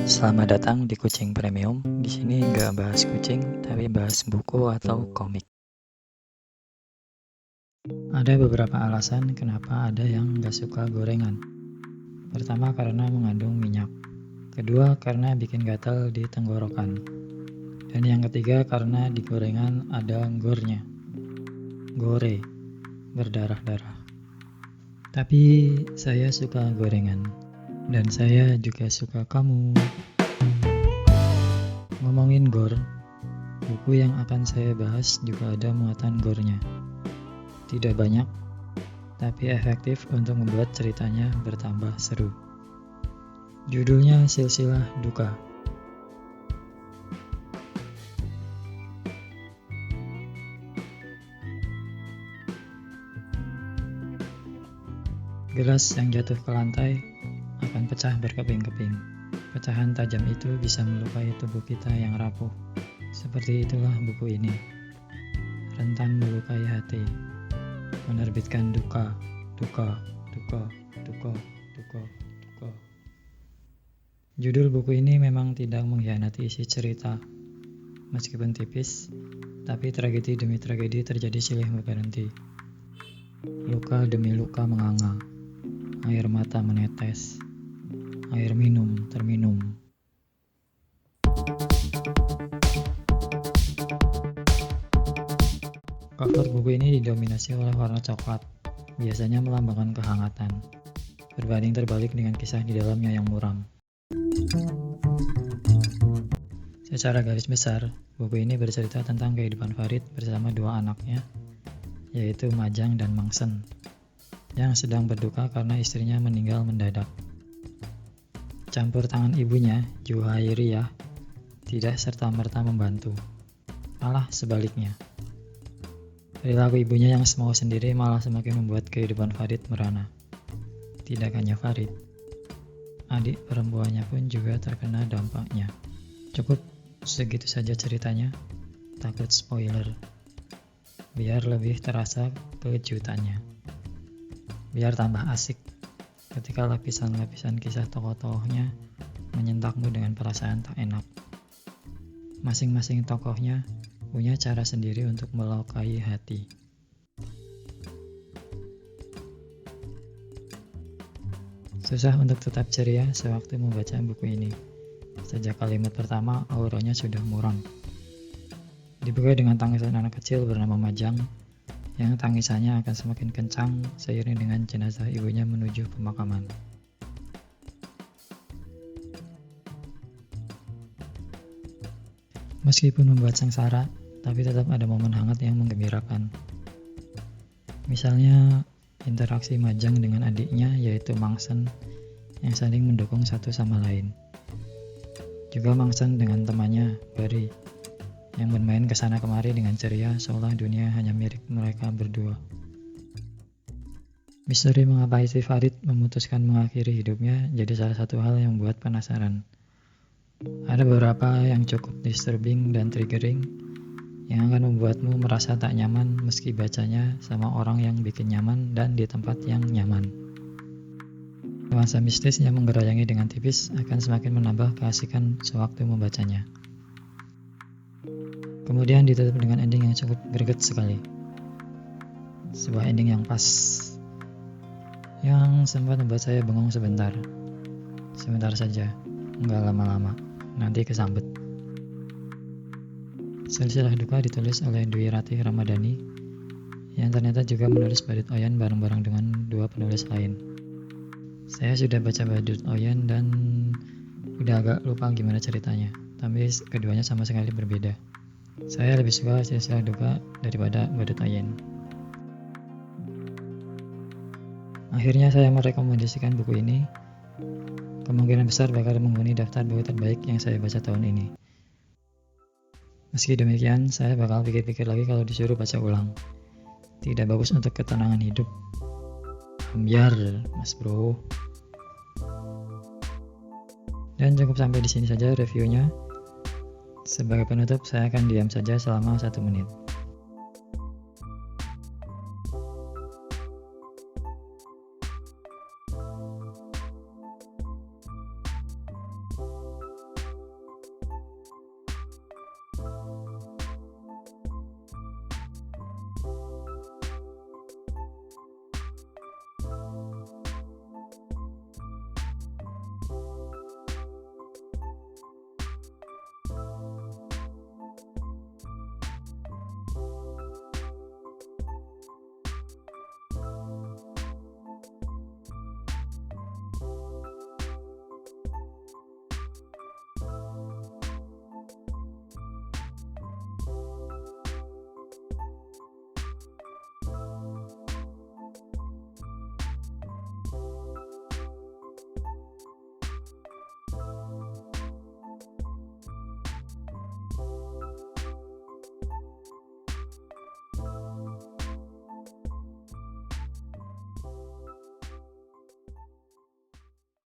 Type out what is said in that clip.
Selamat datang di Kucing Premium. Di sini nggak bahas kucing, tapi bahas buku atau komik. Ada beberapa alasan kenapa ada yang nggak suka gorengan. Pertama, karena mengandung minyak. Kedua, karena bikin gatal di tenggorokan. Dan yang ketiga, karena di gorengan ada gornya. Gore, berdarah-darah. Tapi saya suka gorengan. Dan saya juga suka kamu. Ngomongin gore, buku yang akan saya bahas juga ada muatan gore-nya. Tidak banyak, tapi efektif untuk membuat ceritanya bertambah seru. Judulnya Silsilah Duka. Gelas yang jatuh ke lantai akan pecah berkeping-keping. Pecahan tajam itu bisa melukai tubuh kita yang rapuh. Seperti itulah buku ini. Rentan melukai hati. Menerbitkan duka. Judul buku ini memang tidak mengkhianati isi cerita. Meskipun tipis, tapi tragedi demi tragedi terjadi silih berganti. Luka demi luka menganga. Air mata menetes. Air minum terminum. Cover buku ini didominasi oleh warna coklat, biasanya melambangkan kehangatan, berbanding terbalik dengan kisah di dalamnya yang muram. Secara garis besar, buku ini bercerita tentang kehidupan Farid bersama dua anaknya, yaitu Majang dan Mangsen, yang sedang berduka karena istrinya meninggal mendadak. Campur tangan ibunya, Juhairiyah, tidak serta-merta membantu, malah sebaliknya. Perilaku ibunya yang semau sendiri malah semakin membuat kehidupan Farid merana. Tidak hanya Farid, adik perempuannya pun juga terkena dampaknya. Cukup segitu saja ceritanya, takut spoiler. Biar lebih terasa kejutannya. Biar tambah asik ketika lapisan-lapisan kisah tokoh-tokohnya menyentakmu dengan perasaan tak enak. Masing-masing tokohnya punya cara sendiri untuk melukai hati. Susah untuk tetap ceria sewaktu membaca buku ini. Sejak kalimat pertama, auranya sudah muram. Dibuka dengan tangisan anak kecil bernama Majang, yang tangisannya akan semakin kencang seiring dengan jenazah ibunya menuju pemakaman. Meskipun membuat sengsara, tapi tetap ada momen hangat yang menggembirakan. Misalnya, interaksi Majang dengan adiknya yaitu Mangsen yang saling mendukung satu sama lain. Juga Mangsen dengan temannya, Bari, yang bermain kesana kemari dengan ceria seolah dunia hanya milik mereka berdua. Misteri mengapa istri Farid memutuskan mengakhiri hidupnya jadi salah satu hal yang membuat penasaran. Ada beberapa yang cukup disturbing dan triggering yang akan membuatmu merasa tak nyaman meski bacanya sama orang yang bikin nyaman dan di tempat yang nyaman. Nuansa mistis yang menggerayangi dengan tipis akan semakin menambah keasikan sewaktu membacanya. Kemudian ditutup dengan ending yang cukup greget sekali. Sebuah ending yang pas, yang sempat membuat saya bengong sebentar. Sebentar saja, nggak lama-lama, nanti kesambet. Silsilah Duka ditulis oleh Dwi Ratih Ramadhani, yang ternyata juga menulis Badut Oyen bareng-bareng dengan dua penulis lain. Saya sudah baca Badut Oyen dan udah agak lupa gimana ceritanya, tapi keduanya sama sekali berbeda. Saya lebih suka Silsilah Duka daripada Badut Oyen. Akhirnya saya merekomendasikan buku ini. Kemungkinan besar bakal menghuni daftar buku terbaik yang saya baca tahun ini. Meski demikian, saya bakal pikir-pikir lagi kalau disuruh baca ulang. Tidak bagus untuk ketenangan hidup. Biar, Mas Bro. Dan cukup sampai di sini saja reviewnya. Sebagai penutup, saya akan diam saja selama 1 menit.